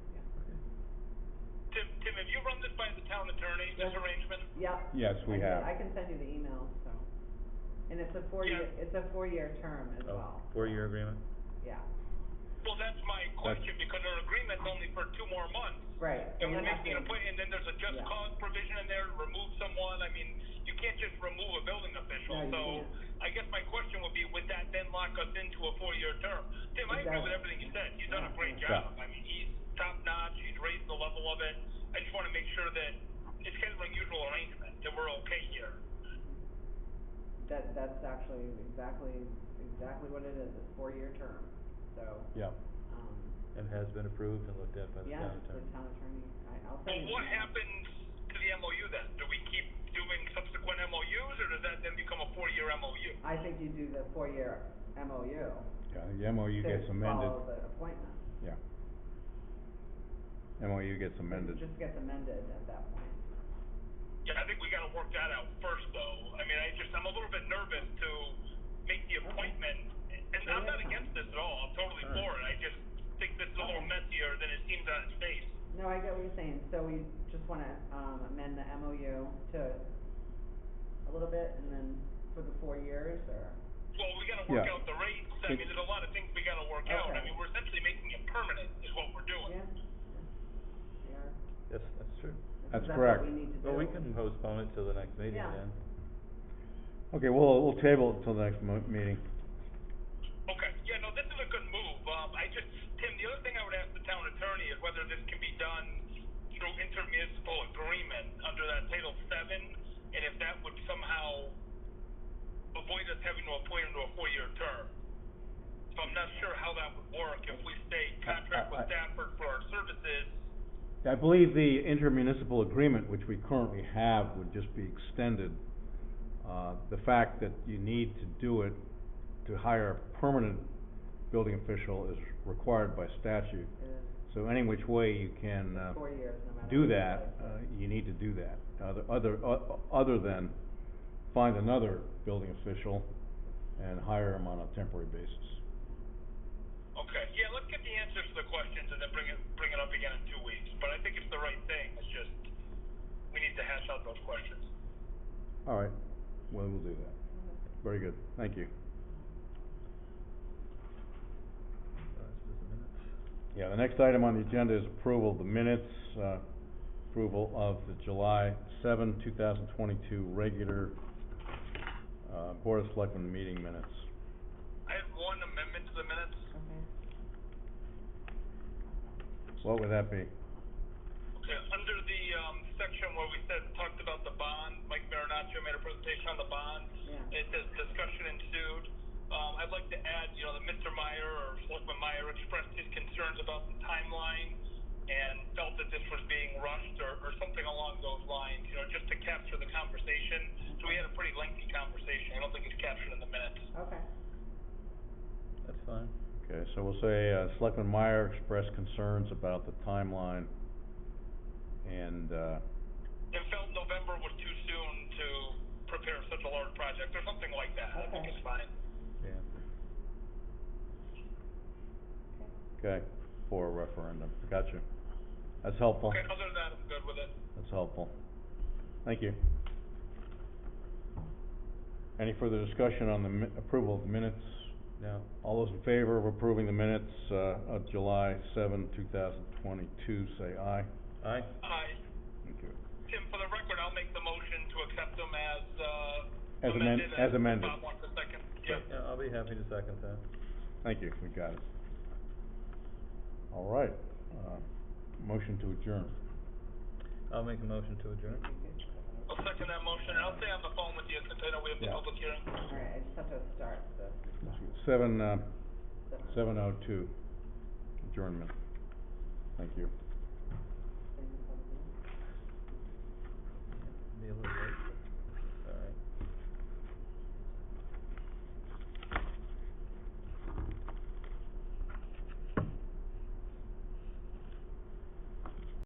Tim, have you run this by the town attorney, this Yes. arrangement? Yeah. Yes, we have. I can send you the emails, so. And it's a 4-year, Yeah. it's a 4-year term as well. 4-year agreement? Yeah, Well, that's my question, because our agreement's only for 2 more months. right. And we're we have making an to- appointment, and then there's a just Yeah. cause provision in there to remove someone. I mean, you can't just remove a building official. No, you So can't. I guess my question would be, would that then lock us into a 4-year term? Tim, I It agree with does. everything you said. He's done a great Yeah. job. I mean, he's top notch. He's raised the level of it. I just wanna make sure that it's kind of an unusual arrangement, that we're okay here. That's actually exactly what it is, it's 4-year term, so, Yeah. And has been approved and looked at by the yes, town the attorney? town attorney, I'll Well, send you. what the email. happens to the MOU then? Do we keep doing subsequent MOUs, or does that then become a 4-year MOU? I think you do the 4-year MOU. Yeah, the MOU gets amended. To follow the appointment. Yeah. MOU gets amended. It just gets amended at that point. Yeah, I think we gotta work that out first, though. I mean, I'm a little bit against this at all, I'm totally All right. for it, I just think this is a little Okay. messier than it seems on its face. No, I get what you're saying, so we just wanna, amend the MOU to a little bit, and then for the 4 years, or? Well, we gotta work Yeah. out the rates, I mean, there's a lot of things we gotta work out, I Okay. mean, we're essentially making it permanent, is what we're doing. Yeah. Yes, that's true. That's That's correct. what we need to do. Well, we can postpone it till the next meeting Yeah. then. Okay, we'll table it till the next meeting. Okay, yeah, no, this is a good move, Tim, the other thing I would ask the town attorney is whether this can be done through intermunicipal agreement under that Title VII, and if that would somehow avoid us having to appoint him to a 4-year term. So I'm not sure how that would work if we say contract with Stafford for our services. I believe the intermunicipal agreement, which we currently have, would just be extended. The fact that you need to do it to hire a permanent building official is required by statute. So any which way you can, 4 years, no matter. do what that, it is. you need to do that. Other than find another building official and hire him on a temporary basis. Okay, yeah, let's get the answers to the questions and then bring it up again in 2 weeks. But I think it's the right thing, it's just, we need to hash out those questions. All right, well, we'll do that. Very good, thank you. That's just the minutes. Yeah, the next item on the agenda is approval of the minutes, approval of the July 7, 2022 regular, Board of Selectmen meeting minutes. I have one amendment to the minutes. Okay. What would that be? Okay, under the, section where we talked about the bond, Mike Marinaccio made a presentation on the bond. Yeah. It says discussion ensued. I'd like to add, that Mr. Meyer or Selectman Meyer expressed his concerns about the timeline and felt that this was being rushed or something along those lines, just to capture the conversation. So we had a pretty lengthy conversation. I don't think it's captured in the minutes. Okay. That's fine. Okay, so we'll say, Selectman Meyer expressed concerns about the timeline and, And felt November was too soon to prepare such a large project or something like that. I think Okay. it's fine. Yeah. okay, for a referendum, gotcha. That's helpful. Okay, other than that, I'm good with it. That's helpful. Thank you. Any further discussion on the approval of the minutes? Now, all those in favor of approving the minutes, of July 7, 2022, say aye. Aye? Aye. Thank you. Tim, for the record, I'll make the motion to accept them As amended. as amended. Bob wants a second. Yeah, Yep. I'll be happy to second that. Thank you, we got it. All right, motion to adjourn. I'll make a motion to adjourn. I'll second that motion, and I'll stay on the phone with you since I know we have the Yeah. public hearing. All right, I just have to start this. 7:02, adjournment. Thank you. Be a little late.